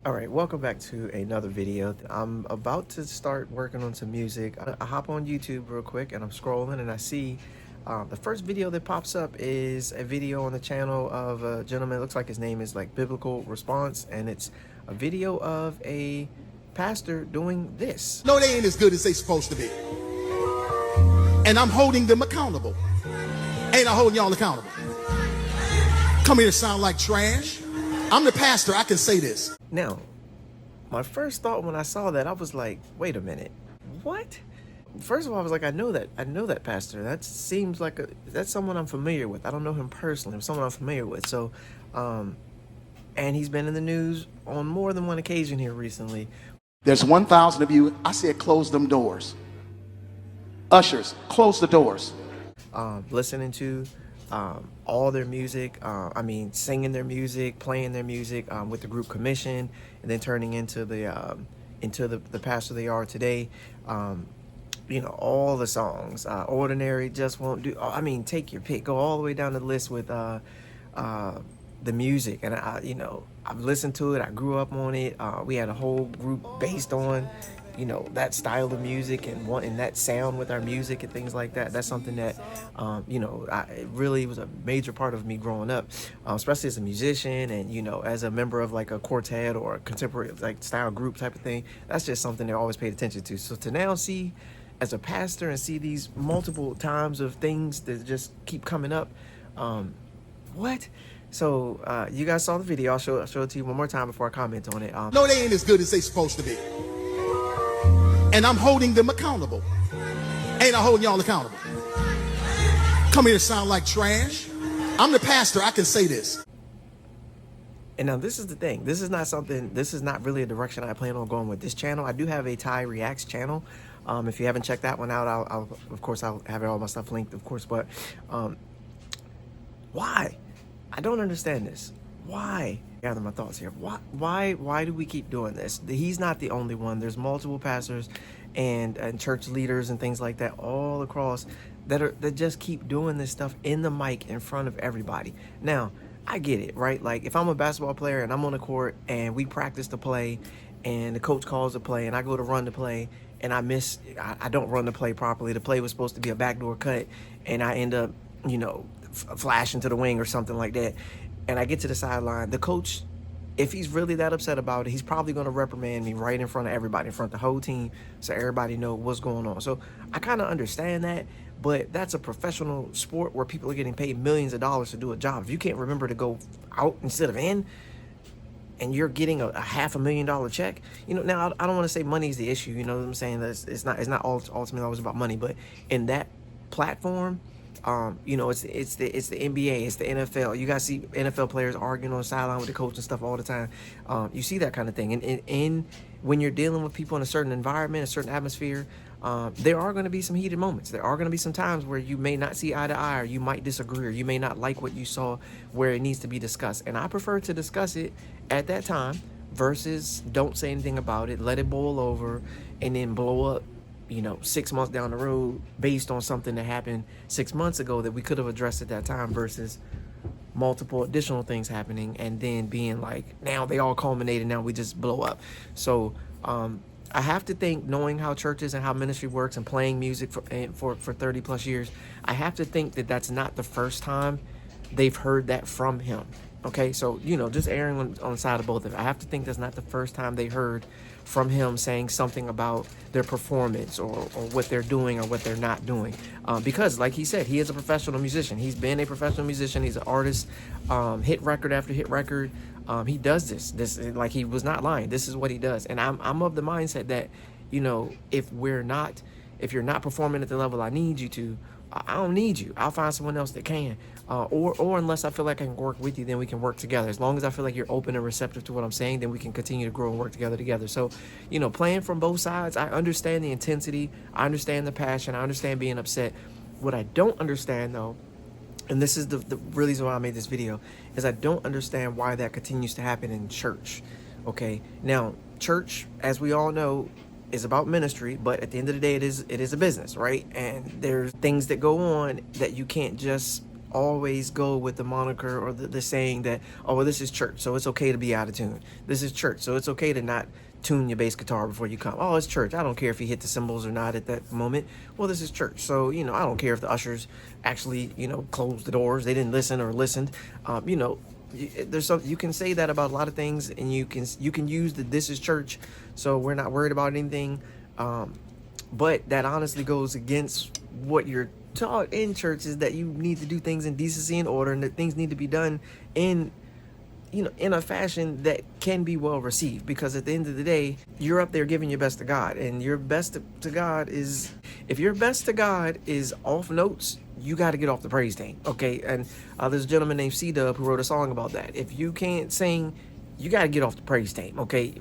All right, welcome back to another video. I'm about to start working on some music. I hop on YouTube real quick and I'm scrolling and I see the first video that pops up is a video on the channel of a gentleman. It looks like his name is like Biblical Response, and it's a video of a pastor doing this. No, they ain't as good as they supposed to be. And I'm holding them accountable. Ain't I holding y'all accountable? Come here to sound like trash. I'm the pastor, I can say this. Now, my first thought when I saw that, I was like, wait a minute, what? First of all, I was like, I know that pastor. That seems like that's someone I'm familiar with. I don't know him personally, but someone I'm familiar with. So, and he's been in the news on more than one occasion here recently. There's 1,000 of you. I said close them doors. Ushers, close the doors. Listening to all their music, singing their music, playing their music with the group Commission, and then turning into the pastor they are today. All the songs, Ordinary, Just Won't Do. Take your pick. Go all the way down the list with the music. And I've listened to it. I grew up on it. We had a whole group based on that style of music and wanting that sound with our music and things like that. That's something that it really was a major part of me growing up, especially as a musician and as a member of like a quartet or a contemporary like style group type of thing. That's just something they always paid attention to. So to now see as a pastor and see these multiple times of things that just keep coming up, what? So you guys saw the video. I'll show it to you one more time before I comment on it. No, they ain't as good as they supposed to be. And I'm holding them accountable. Ain't I holding y'all accountable? Come here to sound like trash. I'm the pastor, I can say this. And now this is the thing. This is not really a direction I plan on going with this channel. I do have a Ty Reacts channel. If you haven't checked that one out, I'll have all my stuff linked, of course. But why? I don't understand this. Why? Gather my thoughts here. Why do we keep doing this? He's not the only one. There's multiple pastors and church leaders and things like that all across that just keep doing this stuff in the mic in front of everybody. Now, I get it, right? Like if I'm a basketball player and I'm on the court and we practice the play and the coach calls the play and I go to run the play and I don't run the play properly. The play was supposed to be a backdoor cut and I end up, flashing to the wing or something like that. And I get to the sideline, the coach, if he's really that upset about it, he's probably going to reprimand me right in front of everybody, in front of the whole team, so everybody know what's going on. So I kind of understand that, but that's a professional sport where people are getting paid millions of dollars to do a job. If you can't remember to go out instead of in, and you're getting a $500,000 check, now I don't want to say money is the issue. You know what I'm saying? It's not ultimately always about money, but in that platform, it's the NBA, it's the NFL. You guys see NFL players arguing on the sideline with the coach and stuff all the time. You see that kind of thing. And when you're dealing with people in a certain environment, a certain atmosphere, there are going to be some heated moments. There are going to be some times where you may not see eye to eye, or you might disagree, or you may not like what you saw where it needs to be discussed. And I prefer to discuss it at that time versus don't say anything about it, let it boil over, and then blow up 6 months down the road based on something that happened 6 months ago that we could have addressed at that time versus multiple additional things happening and then being like, now they all culminated, now we just blow up. So I have to think, knowing how churches and how ministry works and playing music for 30 plus years, I have to think that that's not the first time they've heard that from him. Okay, so, just erring on the side of both of it. I have to think that's not the first time they heard from him saying something about their performance or what they're doing or what they're not doing. Because, like he said, he is a professional musician. He's been a professional musician. He's an artist, hit record after hit record. He does this, like he was not lying. This is what he does. And I'm of the mindset that, if you're not performing at the level I need you to, I don't need you. I'll find someone else that can. Or unless I feel like I can work with you, then we can work together. As long as I feel like you're open and receptive to what I'm saying, then we can continue to grow and work together. So, playing from both sides, I understand the intensity. I understand the passion. I understand being upset. What I don't understand, though, and this is the reason why I made this video, is I don't understand why that continues to happen in church. Okay? Now, church, as we all know, is about ministry, but at the end of the day, it is a business, right? And there's things that go on that you can't just always go with the moniker or the saying that, oh, well, this is church, so it's okay to be out of tune. This is church, so it's okay to not tune your bass guitar before you come. Oh, it's church. I don't care if you hit the cymbals or not at that moment. Well, this is church. So, I don't care if the ushers actually, closed the doors. They didn't listen or listened. There's some, you can say that about a lot of things, and you can use the this is church, so we're not worried about anything. But that honestly goes against what you're taught in church, is that you need to do things in decency and order, and that things need to be done in a fashion that can be well received. Because at the end of the day, you're up there giving your best to God, and your best to God is, if your best to God is off notes, you got to get off the praise team, okay? And there's a gentleman named C-Dub who wrote a song about that. If you can't sing, you got to get off the praise team, okay?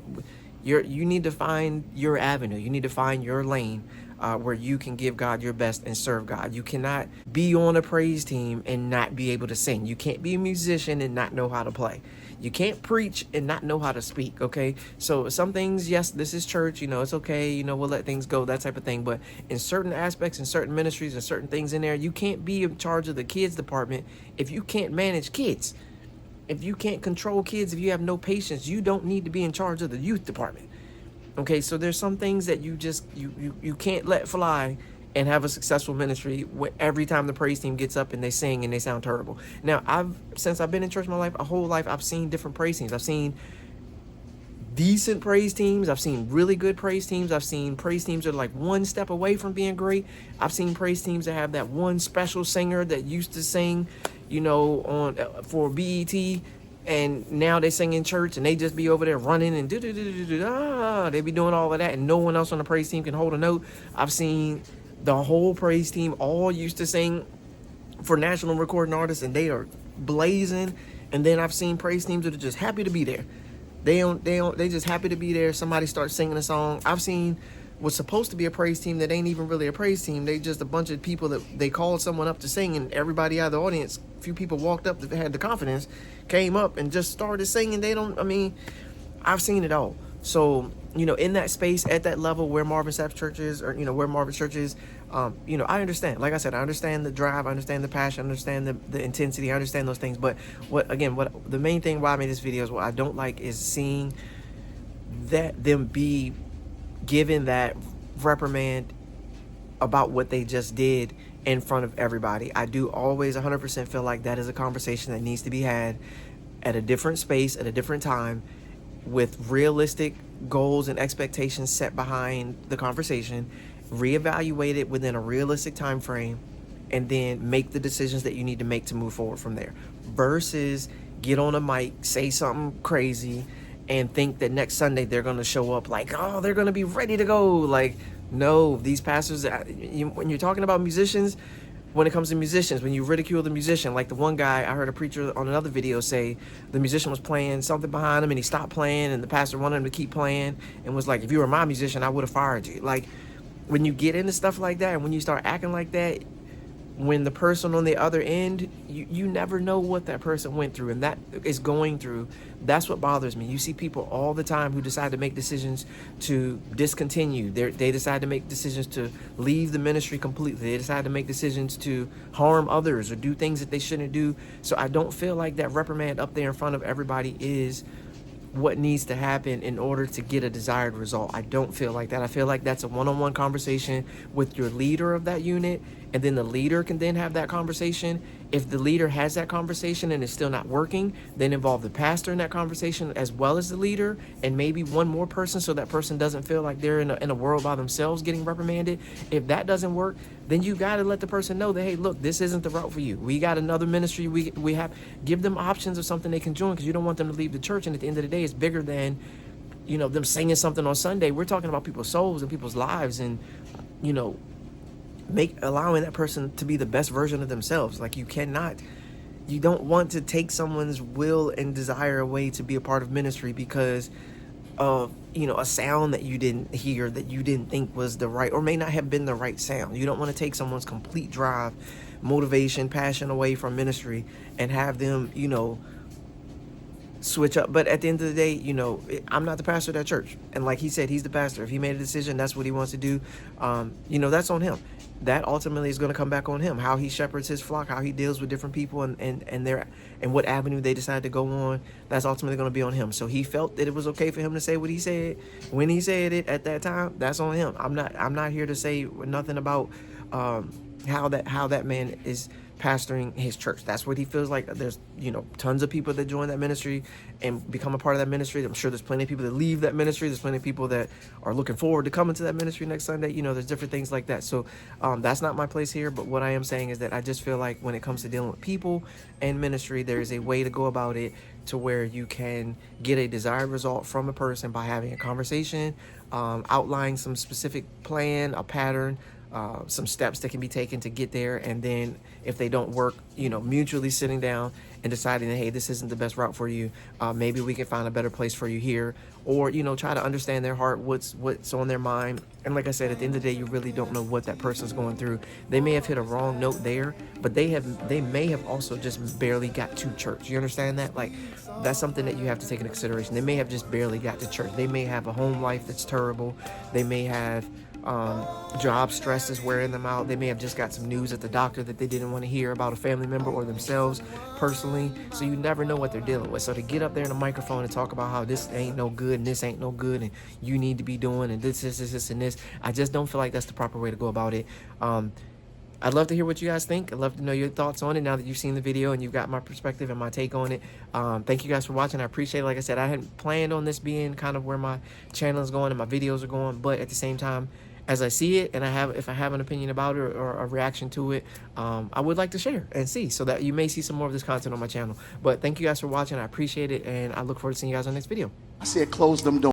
You need to find your avenue. You need to find your lane where you can give God your best and serve God. You cannot be on a praise team and not be able to sing. You can't be a musician and not know how to play. You can't preach and not know how to speak, okay? So some things, yes, this is church, it's okay, we'll let things go, that type of thing. But in certain aspects, in certain ministries, and certain things in there, you can't be in charge of the kids department if you can't manage kids. If you can't control kids, if you have no patience, you don't need to be in charge of the youth department. Okay, so there's some things that you just, you can't let fly and have a successful ministry every time the praise team gets up and they sing and they sound terrible. Now, since I've been in church my life, a whole life, I've seen different praise teams. I've seen decent praise teams. I've seen really good praise teams. I've seen praise teams that are like one step away from being great. I've seen praise teams that have that one special singer that used to sing, for BET, and now they sing in church and they just be over there running and they be doing all of that, and no one else on the praise team can hold a note. I've seen the whole praise team all used to sing for national recording artists, and they are blazing. And then I've seen praise teams that are just happy to be there. They just happy to be there. Somebody starts singing a song. I've seen what's supposed to be a praise team that ain't even really a praise team. They just a bunch of people that they called someone up to sing, and everybody out of the audience, a few people walked up that had the confidence, came up and just started singing. I've seen it all. So, in that space, at that level where Marvin Sapp's church is, or, where Marvin's church is, I understand. Like I said, I understand the drive, I understand the passion, I understand the intensity, I understand those things. But what the main thing why I made this video is what I don't like is seeing that them be given that reprimand about what they just did in front of everybody. I do always 100% feel like that is a conversation that needs to be had at a different space, at a different time, with realistic goals and expectations set behind the conversation, reevaluate it within a realistic time frame, and then make the decisions that you need to make to move forward from there, versus get on a mic, say something crazy, and think that next Sunday they're going to show up like, oh, they're going to be ready to go. Like, no, these pastors, when you're talking about musicians, when it comes to musicians, when you ridicule the musician, like the one guy, I heard a preacher on another video say the musician was playing something behind him and he stopped playing, and the pastor wanted him to keep playing and was like, if you were my musician, I would have fired you. Like, when you get into stuff like that and when you start acting like that, when the person on the other end, you never know what that person went through and that is going through. That's what bothers me. You see people all the time who decide to make decisions to discontinue. They decide to make decisions to leave the ministry completely. They decide to make decisions to harm others or do things that they shouldn't do. So I don't feel like that reprimand up there in front of everybody is what needs to happen in order to get a desired result. I don't feel like that. I feel like that's a one-on-one conversation with your leader of that unit, and then the leader can then have that conversation. If the leader has that conversation and it's still not working, then involve the pastor in that conversation as well as the leader, and maybe one more person so that person doesn't feel like they're in a world by themselves getting reprimanded. If that doesn't work, then you got to let the person know that, hey, look, this isn't the route for you. We got another ministry. We have, give them options of something they can join, because you don't want them to leave the church. And at the end of the day, it's bigger than, them singing something on Sunday. We're talking about people's souls and people's lives, and, allowing that person to be the best version of themselves. Like, you don't want to take someone's will and desire away to be a part of ministry because of, a sound that you didn't hear, that you didn't think was the right, or may not have been the right sound. You don't want to take someone's complete drive, motivation, passion away from ministry and have them, switch up. But at the end of the day, you know, I'm not the pastor of that church, and like he said, he's the pastor. If he made a decision, that's what he wants to do. You know, that's on him. That ultimately is going to come back on him. How he shepherds his flock, how he deals with different people, and what avenue they decide to go on. That's ultimately going to be on him. So he felt that it was okay for him to say what he said when he said it at that time. That's on him. I'm not here to say nothing about how that man is pastoring his church. That's what he feels like. There's, you know, tons of people that join that ministry and become a part of that ministry. I'm sure there's plenty of people that leave that ministry. There's plenty of people that are looking forward to coming to that ministry next Sunday. You know, there's different things like that. So that's not my place here. But what I am saying is that I just feel like when it comes to dealing with people and ministry, there is a way to go about it to where you can get a desired result from a person by having a conversation, outlining some specific plan, a pattern, some steps that can be taken to get there, and then if they don't work, you know, mutually sitting down and deciding that, hey, this isn't the best route for you, maybe we can find a better place for you here, or, you know, try to understand their heart, what's on their mind. And like I said, at the end of the day, you really don't know what that person's going through. They may have hit a wrong note there, but they may have also just barely got to church. You understand that? Like, that's something that you have to take into consideration. They may have just barely got to church. They may have a home life that's terrible. They may have job stress is wearing them out. They may have just got some news at the doctor that they didn't want to hear about a family member or themselves personally. So you never know what they're dealing with. So to get up there in a microphone and talk about how this ain't no good and this ain't no good and you need to be doing and this and this, I just don't feel like that's the proper way to go about it. I'd love to hear what you guys think. I'd love to know your thoughts on it now that you've seen the video and you've got my perspective and my take on it. Thank you guys for watching. I appreciate it. Like I said, I hadn't planned on this being kind of where my channel is going and my videos are going, but at the same time, as I see it and if I have an opinion about it or a reaction to it, I would like to share and see, so that you may see some more of this content on my channel. But thank you guys for watching. I appreciate it, and I look forward to seeing you guys on the next video. I said close them doors.